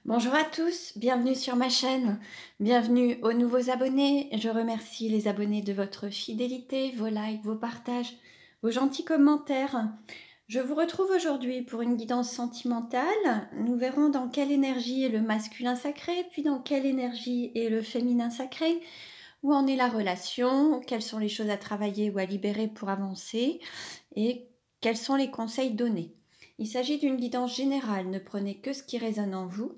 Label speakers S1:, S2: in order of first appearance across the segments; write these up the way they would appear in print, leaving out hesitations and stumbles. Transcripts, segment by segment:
S1: Bonjour à tous, bienvenue sur ma chaîne, bienvenue aux nouveaux abonnés. Je remercie les abonnés de votre fidélité, vos likes, vos partages, vos gentils commentaires. Je vous retrouve aujourd'hui pour une guidance sentimentale. Nous verrons dans quelle énergie est le masculin sacré, puis dans quelle énergie est le féminin sacré, où en est la relation, quelles sont les choses à travailler ou à libérer pour avancer, et quels sont les conseils donnés. Il s'agit d'une guidance générale, ne prenez que ce qui résonne en vous.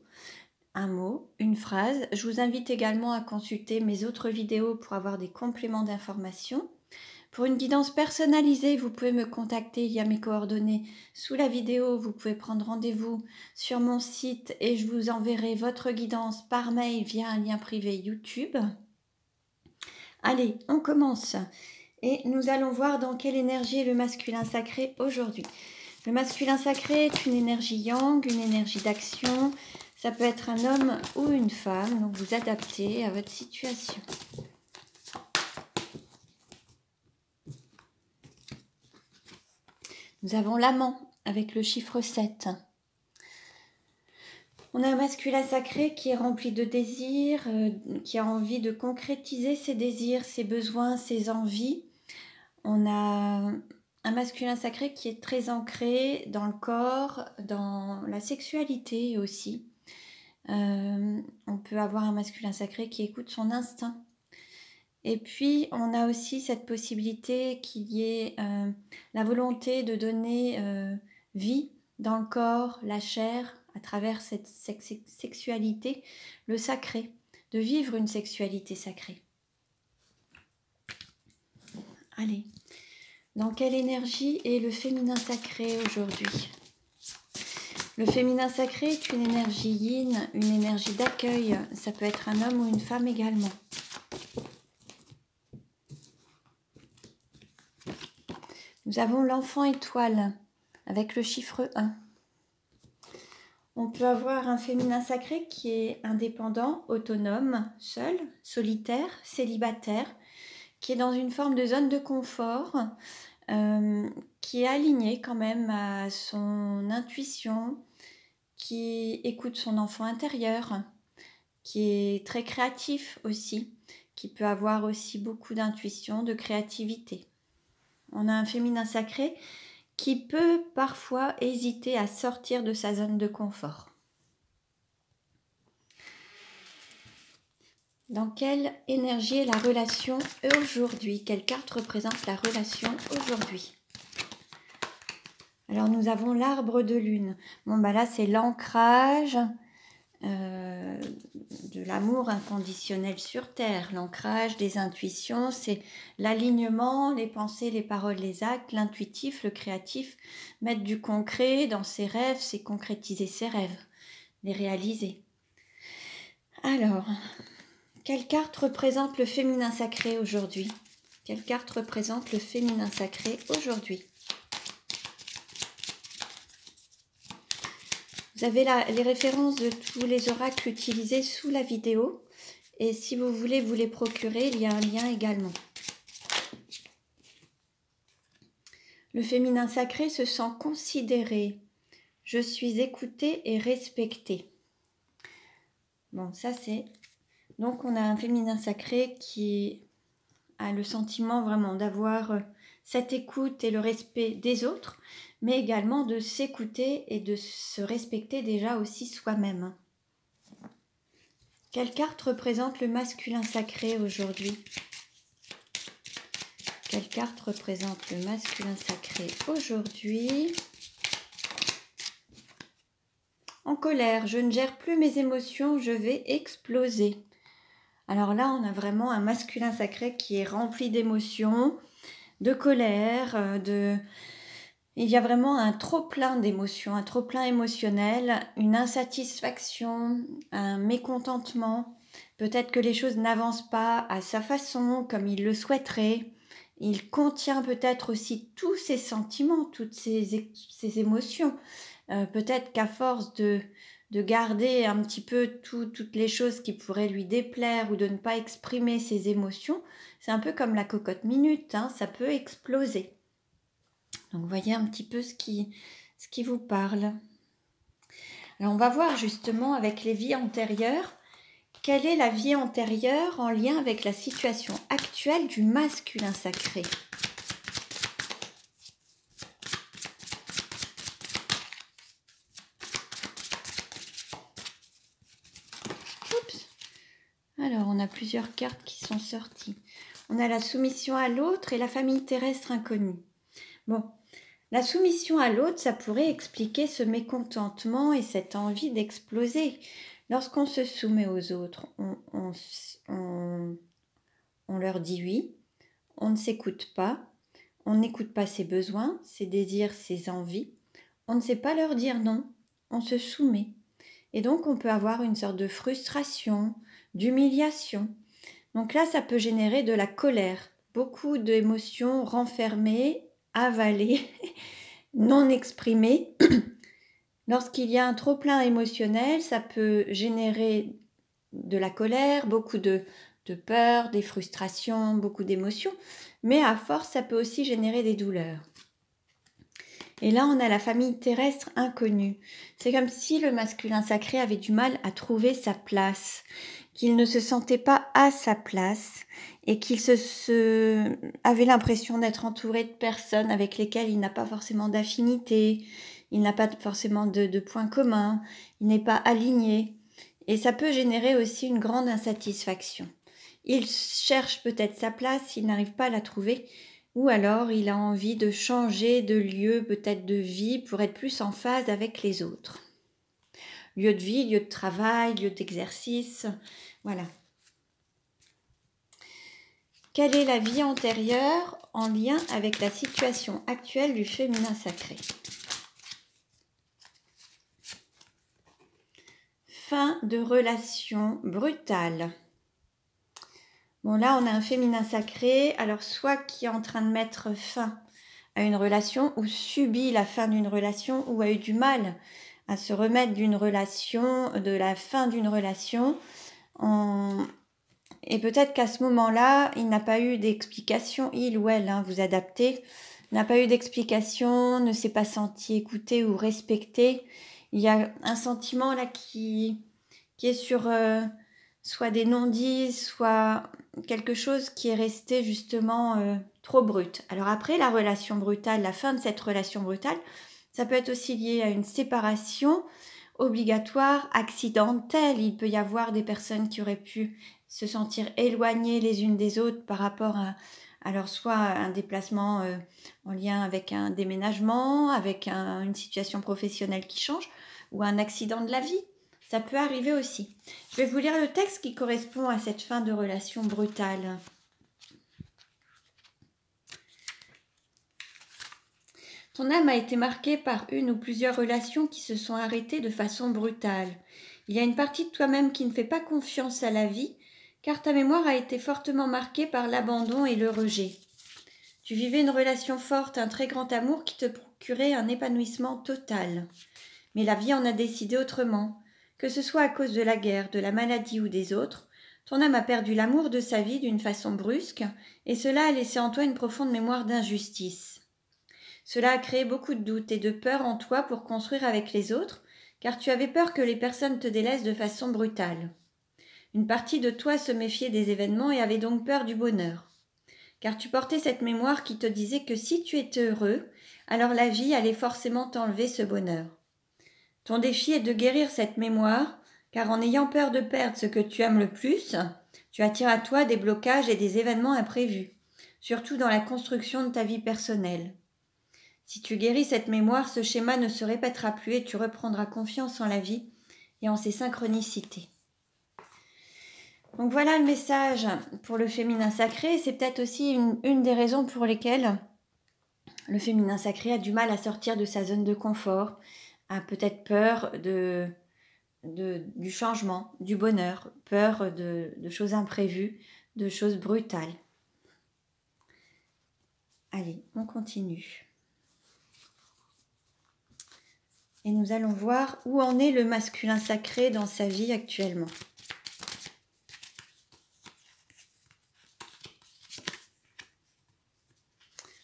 S1: Un mot, une phrase. Je vous invite également à consulter mes autres vidéos pour avoir des compléments d'informations. Pour une guidance personnalisée, vous pouvez me contacter, il y a mes coordonnées sous la vidéo. Vous pouvez prendre rendez-vous sur mon site et je vous enverrai votre guidance par mail via un lien privé YouTube. Allez, on commence. Et nous allons voir dans quelle énergie est le masculin sacré aujourd'hui. Le masculin sacré est une énergie yang, une énergie d'action. Ça peut être un homme ou une femme, donc vous adaptez à votre situation. Nous avons l'amant avec le chiffre 7. On a un masculin sacré qui est rempli de désirs, qui a envie de concrétiser ses désirs, ses besoins, ses envies. On a un masculin sacré qui est très ancré dans le corps, dans la sexualité aussi. On peut avoir un masculin sacré qui écoute son instinct. Et puis, on a aussi cette possibilité qu'il y ait la volonté de donner vie dans le corps, la chair, à travers cette sexualité, le sacré, de vivre une sexualité sacrée. Allez, dans quelle énergie est le féminin sacré aujourd'hui ? Le féminin sacré est une énergie yin, une énergie d'accueil. Ça peut être un homme ou une femme également. Nous avons l'enfant étoile avec le chiffre 1. On peut avoir un féminin sacré qui est indépendant, autonome, seul, solitaire, célibataire, qui est dans une forme de zone de confort, qui est aligné quand même à son intuition, qui écoute son enfant intérieur, qui est très créatif aussi, qui peut avoir aussi beaucoup d'intuition, de créativité. On a un féminin sacré qui peut parfois hésiter à sortir de sa zone de confort. Dans quelle énergie est la relation aujourd'hui? Quelle carte représente la relation aujourd'hui? Alors nous avons l'arbre de lune. Bon bah là c'est l'ancrage de l'amour inconditionnel sur terre, l'ancrage des intuitions, c'est l'alignement, les pensées, les paroles, les actes, l'intuitif, le créatif, mettre du concret dans ses rêves, c'est concrétiser ses rêves, les réaliser. Alors, quelle carte représente le féminin sacré aujourd'hui? Quelle carte représente le féminin sacré aujourd'hui? Vous avez les références de tous les oracles utilisés sous la vidéo. Et si vous voulez vous les procurer, il y a un lien également. Le féminin sacré se sent considéré. Je suis écoutée et respectée. Bon, ça c'est... Donc on a un féminin sacré qui a le sentiment vraiment d'avoir cette écoute et le respect des autres, mais également de s'écouter et de se respecter déjà aussi soi-même. Quelle carte représente le masculin sacré aujourd'hui? Quelle carte représente le masculin sacré aujourd'hui? En colère, je ne gère plus mes émotions, je vais exploser. Alors là, on a vraiment un masculin sacré qui est rempli d'émotions, de colère, Il y a vraiment un trop-plein d'émotions, un trop-plein émotionnel, une insatisfaction, un mécontentement. Peut-être que les choses n'avancent pas à sa façon, comme il le souhaiterait. Il contient peut-être aussi tous ses sentiments, toutes ses émotions. Peut-être qu'à force de garder un petit peu toutes les choses qui pourraient lui déplaire ou de ne pas exprimer ses émotions, c'est un peu comme la cocotte minute, hein, ça peut exploser. Donc, voyez un petit peu ce qui vous parle. Alors on va voir justement avec les vies antérieures, quelle est la vie antérieure en lien avec la situation actuelle du masculin sacré. Oups. Alors on a plusieurs cartes qui sont sorties. On a la soumission à l'autre et la famille terrestre inconnue. Bon, la soumission à l'autre, ça pourrait expliquer ce mécontentement et cette envie d'exploser. Lorsqu'on se soumet aux autres, on leur dit oui, on ne s'écoute pas, on n'écoute pas ses besoins, ses désirs, ses envies, on ne sait pas leur dire non, on se soumet. Et donc on peut avoir une sorte de frustration, d'humiliation. Donc là, ça peut générer de la colère, beaucoup d'émotions renfermées, avalées, non exprimées. Lorsqu'il y a un trop-plein émotionnel, ça peut générer de la colère, beaucoup de peur, des frustrations, beaucoup d'émotions. Mais à force, ça peut aussi générer des douleurs. Et là, on a la famille terrestre inconnue. C'est comme si le masculin sacré avait du mal à trouver sa place, qu'il ne se sentait pas à sa place et qu'il avait l'impression d'être entouré de personnes avec lesquelles il n'a pas forcément d'affinité, il n'a pas forcément de points communs, il n'est pas aligné. Et ça peut générer aussi une grande insatisfaction. Il cherche peut-être sa place, il n'arrive pas à la trouver, ou alors il a envie de changer de lieu, peut-être de vie, pour être plus en phase avec les autres. Lieu de vie, lieu de travail, lieu d'exercice, voilà. Quelle est la vie antérieure en lien avec la situation actuelle du féminin sacré? Fin de relation brutale. Bon, là, on a un féminin sacré, alors soit qui est en train de mettre fin à une relation, ou subit la fin d'une relation, ou a eu du mal à se remettre d'une relation, de la fin d'une relation. Et peut-être qu'à ce moment-là, il n'a pas eu d'explication, il ou elle, vous adaptez, n'a pas eu d'explication, ne s'est pas senti écouté ou respecté. Il y a un sentiment là qui est sur soit des non-dits, soit quelque chose qui est resté justement trop brut. Alors après, la relation brutale, la fin de cette relation brutale, ça peut être aussi lié à une séparation obligatoire, accidentelle. Il peut y avoir des personnes qui auraient pu se sentir éloignées les unes des autres par rapport à alors soit un déplacement en lien avec un déménagement, avec une situation professionnelle qui change, ou un accident de la vie. Ça peut arriver aussi. Je vais vous lire le texte qui correspond à cette fin de relation brutale. Ton âme a été marquée par une ou plusieurs relations qui se sont arrêtées de façon brutale. Il y a une partie de toi-même qui ne fait pas confiance à la vie, car ta mémoire a été fortement marquée par l'abandon et le rejet. Tu vivais une relation forte, un très grand amour qui te procurait un épanouissement total. Mais la vie en a décidé autrement. Que ce soit à cause de la guerre, de la maladie ou des autres, ton âme a perdu l'amour de sa vie d'une façon brusque, et cela a laissé en toi une profonde mémoire d'injustice. Cela a créé beaucoup de doutes et de peur en toi pour construire avec les autres, car tu avais peur que les personnes te délaissent de façon brutale. Une partie de toi se méfiait des événements et avait donc peur du bonheur. Car tu portais cette mémoire qui te disait que si tu étais heureux, alors la vie allait forcément t'enlever ce bonheur. Ton défi est de guérir cette mémoire, car en ayant peur de perdre ce que tu aimes le plus, tu attires à toi des blocages et des événements imprévus, surtout dans la construction de ta vie personnelle. Si tu guéris cette mémoire, ce schéma ne se répétera plus et tu reprendras confiance en la vie et en ses synchronicités. Donc voilà le message pour le féminin sacré. C'est peut-être aussi une des raisons pour lesquelles le féminin sacré a du mal à sortir de sa zone de confort, a peut-être peur du changement, du bonheur, peur de choses imprévues, de choses brutales. Allez, on continue. Et nous allons voir où en est le masculin sacré dans sa vie actuellement.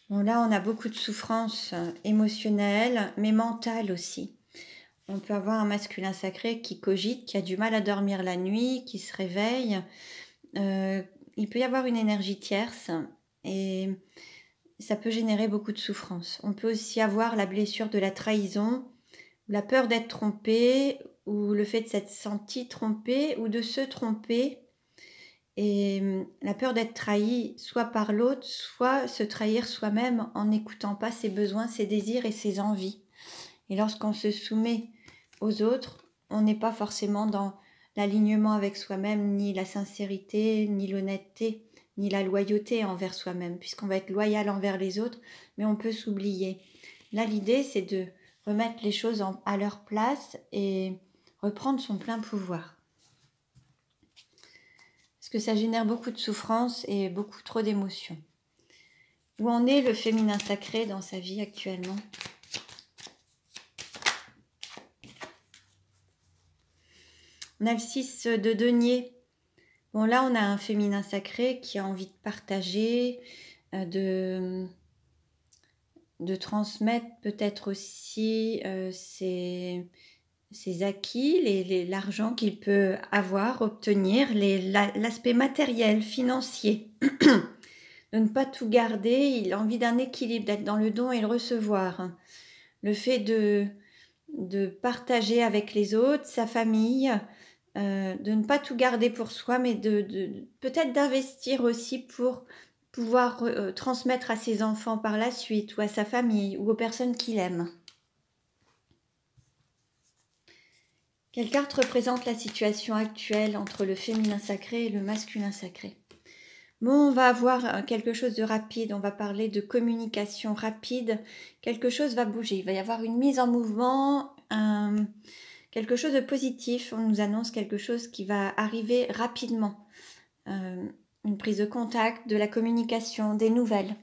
S1: Bon, là, on a beaucoup de souffrances émotionnelles, mais mentales aussi. On peut avoir un masculin sacré qui cogite, qui a du mal à dormir la nuit, qui se réveille. Il peut y avoir une énergie tierce et ça peut générer beaucoup de souffrance. On peut aussi avoir la blessure de la trahison, la peur d'être trompé, ou le fait de s'être senti trompé ou de se tromper. Et la peur d'être trahi soit par l'autre, soit se trahir soi-même en n'écoutant pas ses besoins, ses désirs et ses envies. Et lorsqu'on se soumet aux autres, on n'est pas forcément dans l'alignement avec soi-même, ni la sincérité, ni l'honnêteté, ni la loyauté envers soi-même, puisqu'on va être loyal envers les autres, mais on peut s'oublier. Là, l'idée, c'est de remettre les choses à leur place et reprendre son plein pouvoir. Parce que ça génère beaucoup de souffrance et beaucoup trop d'émotions. Où en est le féminin sacré dans sa vie actuellement ? On a le 6 de denier. Bon, là, on a un féminin sacré qui a envie de partager, de transmettre peut-être aussi ses acquis, l'argent qu'il peut avoir, obtenir, l'aspect matériel, financier. De ne pas tout garder, il a envie d'un équilibre, d'être dans le don et le recevoir. Le fait de partager avec les autres, sa famille, de ne pas tout garder pour soi, mais peut-être d'investir aussi pour pouvoir transmettre à ses enfants par la suite, ou à sa famille, ou aux personnes qu'il aime. Quelle carte représente la situation actuelle entre le féminin sacré et le masculin sacré ? Bon, on va avoir quelque chose de rapide, on va parler de communication rapide, quelque chose va bouger, il va y avoir une mise en mouvement, quelque chose de positif, on nous annonce quelque chose qui va arriver rapidement, une prise de contact, de la communication, des nouvelles.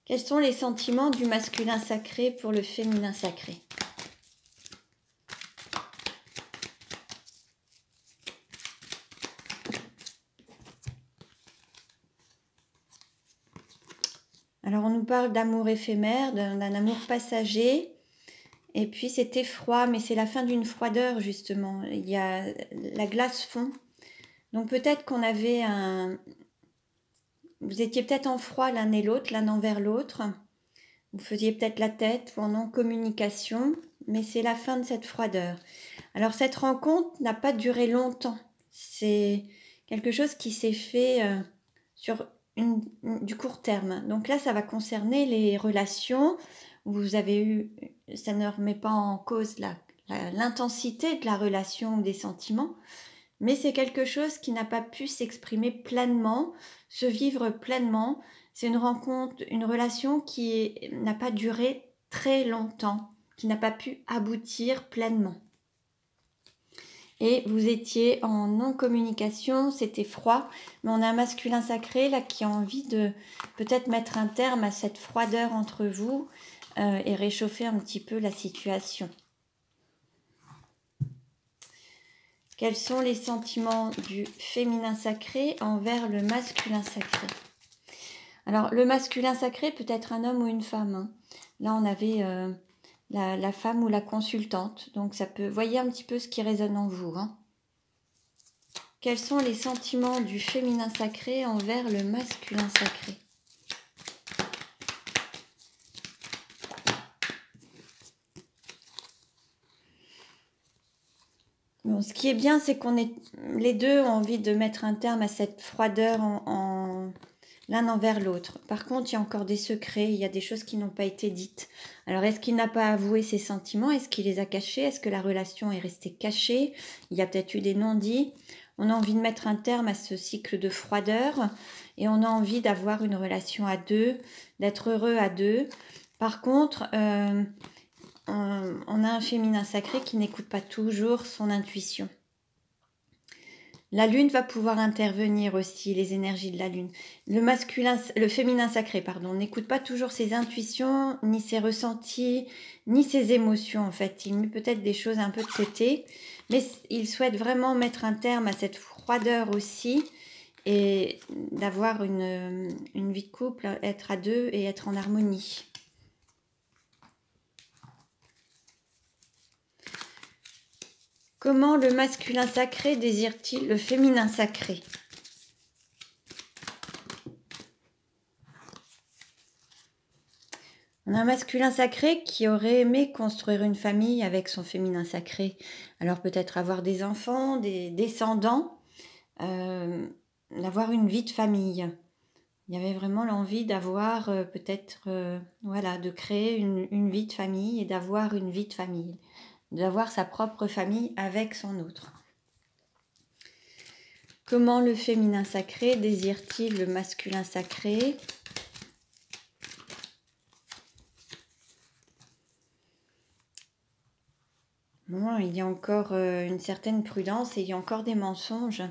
S1: Quels sont les sentiments du masculin sacré pour le féminin sacré ? Alors on nous parle d'amour éphémère, d'un amour passager, et puis c'était froid, mais c'est la fin d'une froideur justement. Il y a la glace fond, donc peut-être qu'on avait vous étiez peut-être en froid l'un et l'autre, l'un envers l'autre. Vous faisiez peut-être la tête ou en non-communication, mais c'est la fin de cette froideur. Alors cette rencontre n'a pas duré longtemps. C'est quelque chose qui s'est fait sur du court terme. Donc là, ça va concerner les relations où vous avez eu, ça ne remet pas en cause l'intensité de la relation ou des sentiments, mais c'est quelque chose qui n'a pas pu s'exprimer pleinement, se vivre pleinement. C'est une rencontre, une relation qui n'a pas duré très longtemps, qui n'a pas pu aboutir pleinement. Et vous étiez en non-communication, c'était froid, mais on a un masculin sacré là qui a envie de peut-être mettre un terme à cette froideur entre vous et réchauffer un petit peu la situation. Quels sont les sentiments du féminin sacré envers le masculin sacré ? Alors, le masculin sacré peut être un homme ou une femme. Hein. Là, on avait la femme ou la consultante. Donc, ça peut... Voyez un petit peu ce qui résonne en vous. Hein. Quels sont les sentiments du féminin sacré envers le masculin sacré ? Bon, ce qui est bien, c'est les deux ont envie de mettre un terme à cette froideur l'un envers l'autre. Par contre, il y a encore des secrets, il y a des choses qui n'ont pas été dites. Alors, est-ce qu'il n'a pas avoué ses sentiments ? Est-ce qu'il les a cachés ? Est-ce que la relation est restée cachée ? Il y a peut-être eu des non-dits. On a envie de mettre un terme à ce cycle de froideur et on a envie d'avoir une relation à deux, d'être heureux à deux. Par contre, on a un féminin sacré qui n'écoute pas toujours son intuition. La lune va pouvoir intervenir aussi, les énergies de la lune. Le féminin sacré, n'écoute pas toujours ses intuitions, ni ses ressentis, ni ses émotions en fait. Il met peut-être des choses un peu de côté, mais il souhaite vraiment mettre un terme à cette froideur aussi et d'avoir une vie de couple, être à deux et être en harmonie. Comment le masculin sacré désire-t-il le féminin sacré? On a un masculin sacré qui aurait aimé construire une famille avec son féminin sacré. Alors peut-être avoir des enfants, des descendants, d'avoir une vie de famille. Il y avait vraiment l'envie d'avoir voilà, de créer une vie de famille et d'avoir une vie de famille. D'avoir sa propre famille avec son autre. Comment le féminin sacré désire-t-il le masculin sacré? Bon, il y a encore une certaine prudence et il y a encore des mensonges.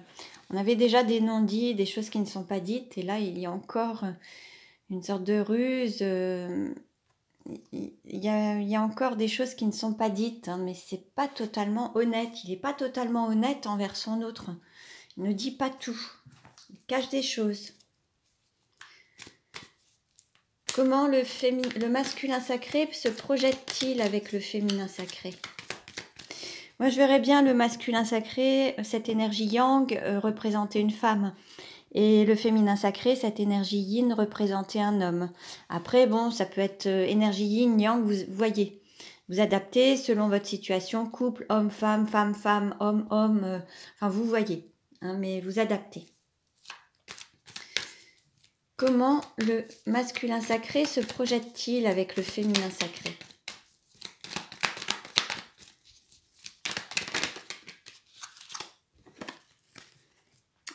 S1: On avait déjà des non-dits, des choses qui ne sont pas dites, et là il y a encore une sorte de ruse. Il y a encore des choses qui ne sont pas dites, hein, mais c'est pas totalement honnête. Il n'est pas totalement honnête envers son autre. Il ne dit pas tout. Il cache des choses. Comment le masculin sacré se projette-t-il avec le féminin sacré? Moi, je verrais bien le masculin sacré, cette énergie yang, représenter une femme. Et le féminin sacré, cette énergie yin, représenter un homme. Après, bon, ça peut être énergie yin, yang, vous voyez. Vous adaptez selon votre situation, couple, homme, femme, femme, femme, homme, homme. Enfin, vous voyez, hein, mais vous adaptez. Comment le masculin sacré se projette-t-il avec le féminin sacré?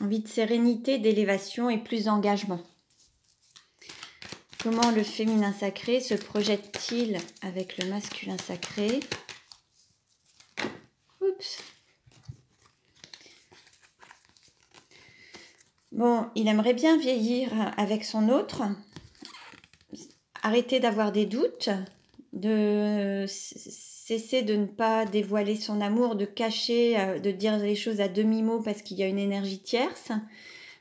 S1: Envie de sérénité, d'élévation et plus d'engagement. Comment le féminin sacré se projette-t-il avec le masculin sacré? Oups. Bon, il aimerait bien vieillir avec son autre, arrêter d'avoir des doutes, de cesser de ne pas dévoiler son amour, de cacher, de dire les choses à demi-mot parce qu'il y a une énergie tierce.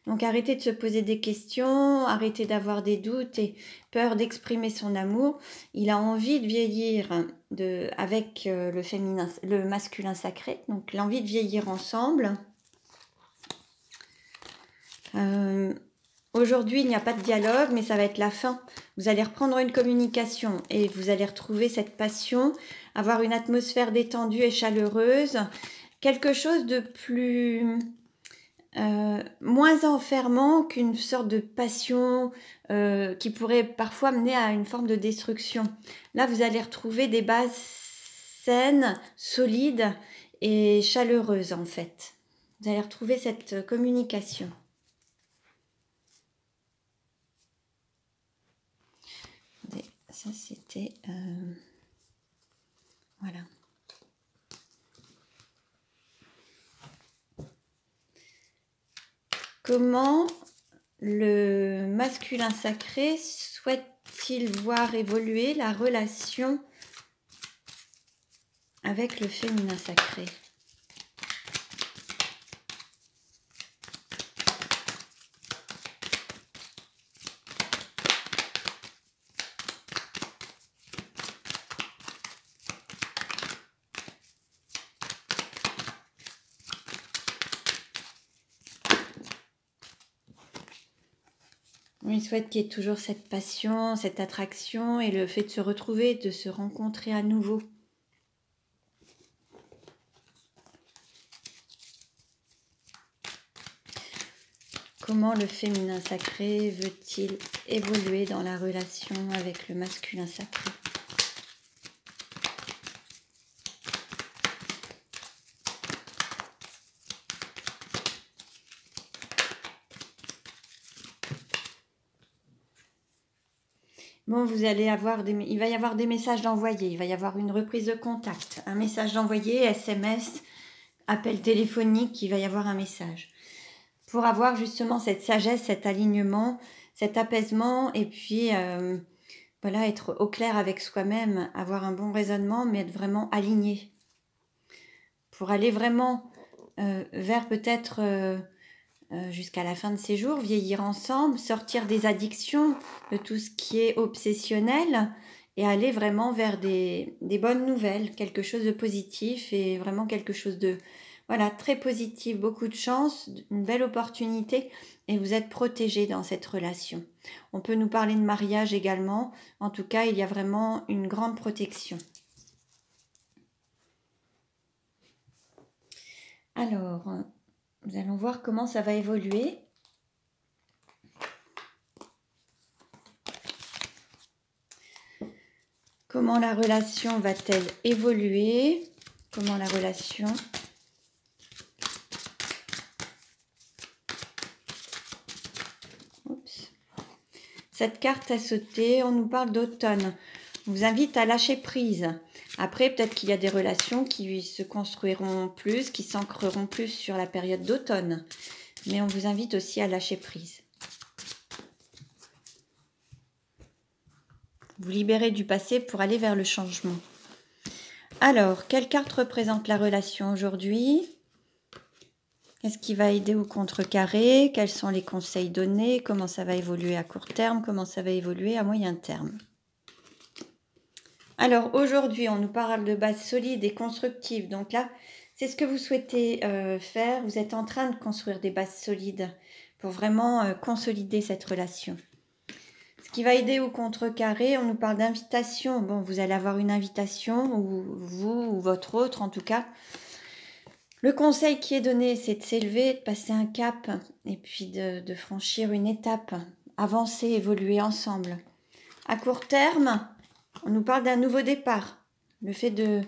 S1: Donc arrêter de se poser des questions, arrêter d'avoir des doutes et peur d'exprimer son amour. Il a envie de vieillir avec le masculin sacré, donc l'envie de vieillir ensemble. Aujourd'hui, il n'y a pas de dialogue, mais ça va être la fin. Vous allez reprendre une communication et vous allez retrouver cette passion, avoir une atmosphère détendue et chaleureuse, quelque chose de plus... moins enfermant qu'une sorte de passion qui pourrait parfois mener à une forme de destruction. Là, vous allez retrouver des bases saines, solides et chaleureuses en fait. Vous allez retrouver cette communication. Ça c'était... voilà. Comment le masculin sacré souhaite-t-il voir évoluer la relation avec le féminin sacré? Il souhaite qu'il y ait toujours cette passion, cette attraction et le fait de se retrouver, de se rencontrer à nouveau. Comment le féminin sacré veut-il évoluer dans la relation avec le masculin sacré? Bon, il va y avoir des messages d'envoyer, il va y avoir une reprise de contact, un message d'envoyer, SMS, appel téléphonique, il va y avoir un message. Pour avoir justement cette sagesse, cet alignement, cet apaisement et puis voilà, être au clair avec soi-même, avoir un bon raisonnement mais être vraiment aligné. Pour aller vraiment vers peut-être jusqu'à la fin de ses jours, vieillir ensemble, sortir des addictions, de tout ce qui est obsessionnel et aller vraiment vers des bonnes nouvelles, quelque chose de positif et vraiment quelque chose de voilà, très positif, beaucoup de chance, une belle opportunité et vous êtes protégé dans cette relation. On peut nous parler de mariage également, en tout cas il y a vraiment une grande protection. Alors, nous allons voir comment ça va évoluer. Comment la relation va-t-elle évoluer? Comment la relation... Oups. Cette carte a sauté, on nous parle d'automne. On vous invite à lâcher prise. Après, peut-être qu'il y a des relations qui se construiront plus, qui s'ancreront plus sur la période d'automne. Mais on vous invite aussi à lâcher prise. Vous libérez du passé pour aller vers le changement. Alors, quelle carte représente la relation aujourd'hui? Qu'est-ce qui va aider ou contrecarrer? Quels sont les conseils donnés? Comment ça va évoluer à court terme? Comment ça va évoluer à moyen terme? Alors, aujourd'hui, on nous parle de bases solides et constructives. Donc là, c'est ce que vous souhaitez faire. Vous êtes en train de construire des bases solides pour vraiment consolider cette relation. Ce qui va aider ou contrecarrer, on nous parle d'invitation. Bon, vous allez avoir une invitation, ou vous, ou votre autre en tout cas. Le conseil qui est donné, c'est de s'élever, de passer un cap, et puis de franchir une étape, avancer, évoluer ensemble. À court terme, on nous parle d'un nouveau départ, le fait de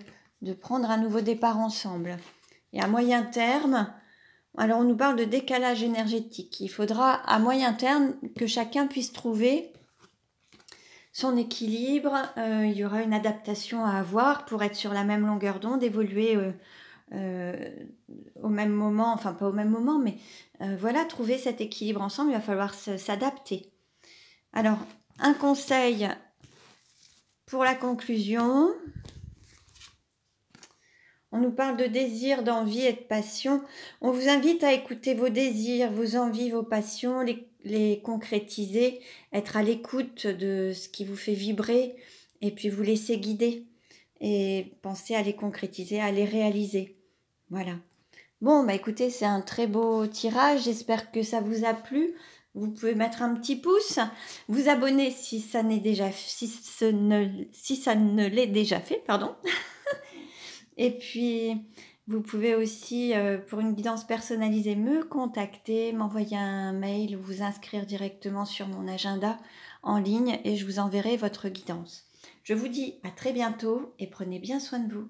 S1: prendre un nouveau départ ensemble. Et à moyen terme, alors on nous parle de décalage énergétique. Il faudra à moyen terme que chacun puisse trouver son équilibre, il y aura une adaptation à avoir pour être sur la même longueur d'onde, évoluer au même moment, enfin pas au même moment, mais voilà, trouver cet équilibre ensemble, il va falloir s'adapter. Alors, un conseil pour la conclusion. On nous parle de désir, d'envie et de passion. On vous invite à écouter vos désirs, vos envies, vos passions, les concrétiser, être à l'écoute de ce qui vous fait vibrer et puis vous laisser guider et penser à les concrétiser, à les réaliser. Voilà. Bon, bah écoutez, c'est un très beau tirage. J'espère que ça vous a plu. Vous pouvez mettre un petit pouce, vous abonner si ça ne l'est déjà fait, pardon. Et puis, vous pouvez aussi, pour une guidance personnalisée, me contacter, m'envoyer un mail ou vous inscrire directement sur mon agenda en ligne et je vous enverrai votre guidance. Je vous dis à très bientôt et prenez bien soin de vous.